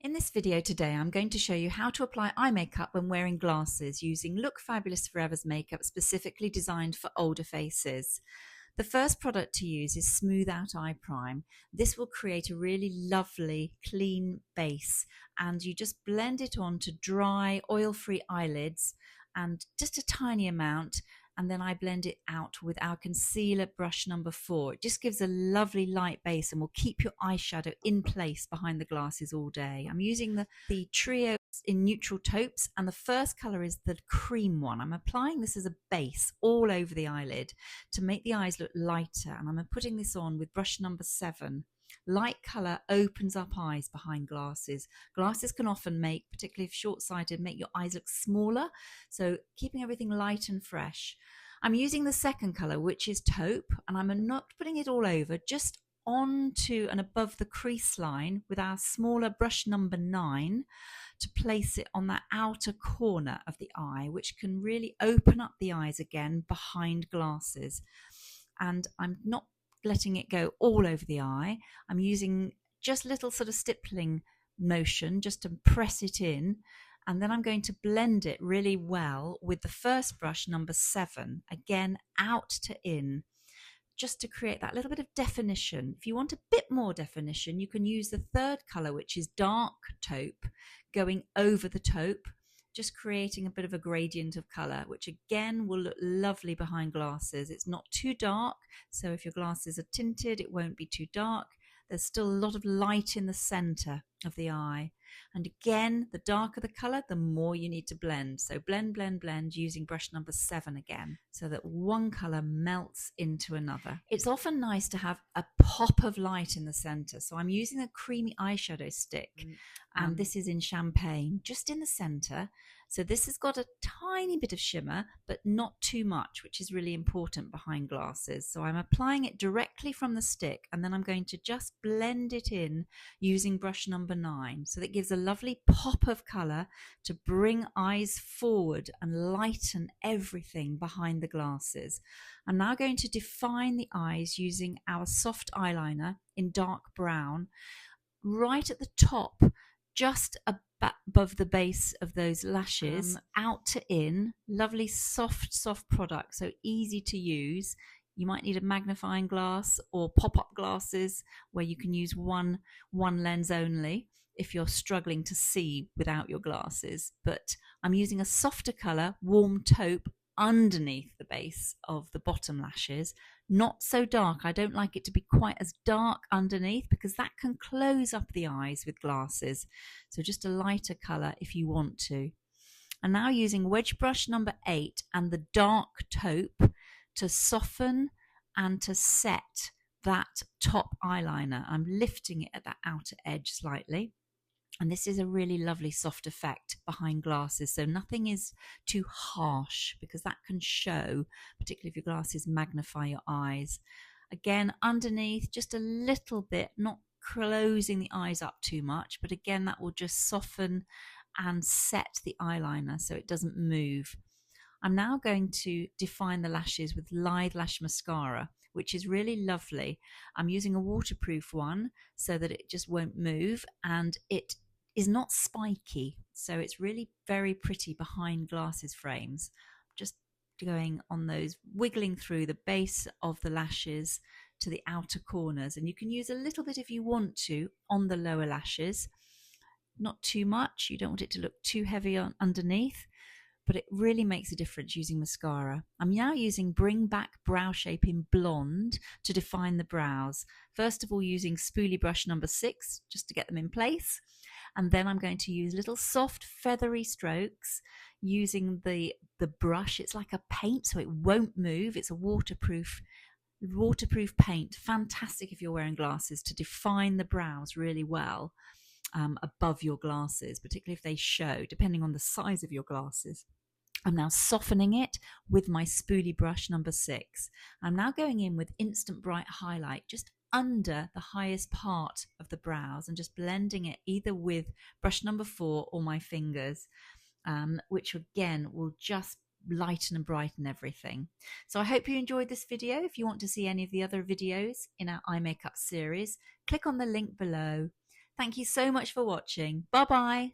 In this video today, I'm going to show you how to apply eye makeup when wearing glasses using Look Fabulous Forever's makeup specifically designed for older faces. The first product to use is Smooth Out Eye Prime. This will create a really lovely, clean base, and you just blend it onto dry, oil-free eyelids and just a tiny amount, and then I blend it out with our concealer brush number 4. It just gives a lovely light base and will keep your eyeshadow in place behind the glasses all day. I'm using the Trio in neutral taupes, and the first colour is the cream one. I'm applying this as a base all over the eyelid to make the eyes look lighter, and I'm putting this on with brush number 7. Light colour opens up eyes behind glasses. Glasses can often make, particularly if short-sighted, make your eyes look smaller, so keeping everything light and fresh. I'm using the second colour, which is taupe, and I'm not putting it all over, just onto and above the crease line with our smaller brush number 9 to place it on that outer corner of the eye, which can really open up the eyes again behind glasses. And I'm not letting it go all over the eye. I'm using just little sort of stippling motion just to press it in, and then I'm going to blend it really well with the first brush number 7, again out to in, just to create that little bit of definition. If you want a bit more definition, you can use the third colour, which is dark taupe, going over the taupe, just creating a bit of a gradient of colour, which again will look lovely behind glasses. It's not too dark, so if your glasses are tinted, it won't be too dark. There's still a lot of light in the centre of the eye. And again, the darker the colour, the more you need to blend. So blend, blend, blend using brush number 7 again, so that one colour melts into another. It's often nice to have a pop of light in the centre. So I'm using a creamy eyeshadow stick, and this is in Champagne, just in the centre. So this has got a tiny bit of shimmer, but not too much, which is really important behind glasses. So I'm applying it directly from the stick, and then I'm going to just blend it in using brush number 9. So that gives a lovely pop of colour to bring eyes forward and lighten everything behind the glasses. I'm now going to define the eyes using our soft eyeliner in dark brown, right at the top, just above the base of those lashes, out to in. Lovely soft product, so easy to use. You might need a magnifying glass or pop-up glasses where you can use one lens only if you're struggling to see without your glasses. But I'm using a softer colour, warm taupe, underneath the base of the bottom lashes. Not so dark. I don't like it to be quite as dark underneath because that can close up the eyes with glasses. So just a lighter colour if you want to. And now using wedge brush number 8 and the dark taupe to soften and to set that top eyeliner. I'm lifting it at that outer edge slightly. And this is a really lovely soft effect behind glasses, so nothing is too harsh because that can show, particularly if your glasses magnify your eyes. Again, underneath, just a little bit, not closing the eyes up too much, but again, that will just soften and set the eyeliner so it doesn't move. I'm now going to define the lashes with Lithe Lash Mascara, which is really lovely. I'm using a waterproof one so that it just won't move, and it is not spiky, so it's really very pretty behind glasses frames. Just going on those, wiggling through the base of the lashes to the outer corners, and you can use a little bit if you want to on the lower lashes, not too much. You don't want it to look too heavy on underneath, but it really makes a difference using mascara. I'm now using Bring Back Brow Shape in Blonde to define the brows. First of all, using spoolie brush number 6 just to get them in place. And then I'm going to use little soft feathery strokes using the brush. It's like a paint, so it won't move. It's a waterproof paint. Fantastic if you're wearing glasses to define the brows really well above your glasses, particularly if they show, depending on the size of your glasses. I'm now softening it with my spoolie brush number 6. I'm now going in with Instant Bright Highlight just under the highest part of the brows and just blending it either with brush number 4 or my fingers, which again will just lighten and brighten everything. So I hope you enjoyed this video. If you want to see any of the other videos in our eye makeup series, click on the link below. Thank you so much for watching. Bye bye.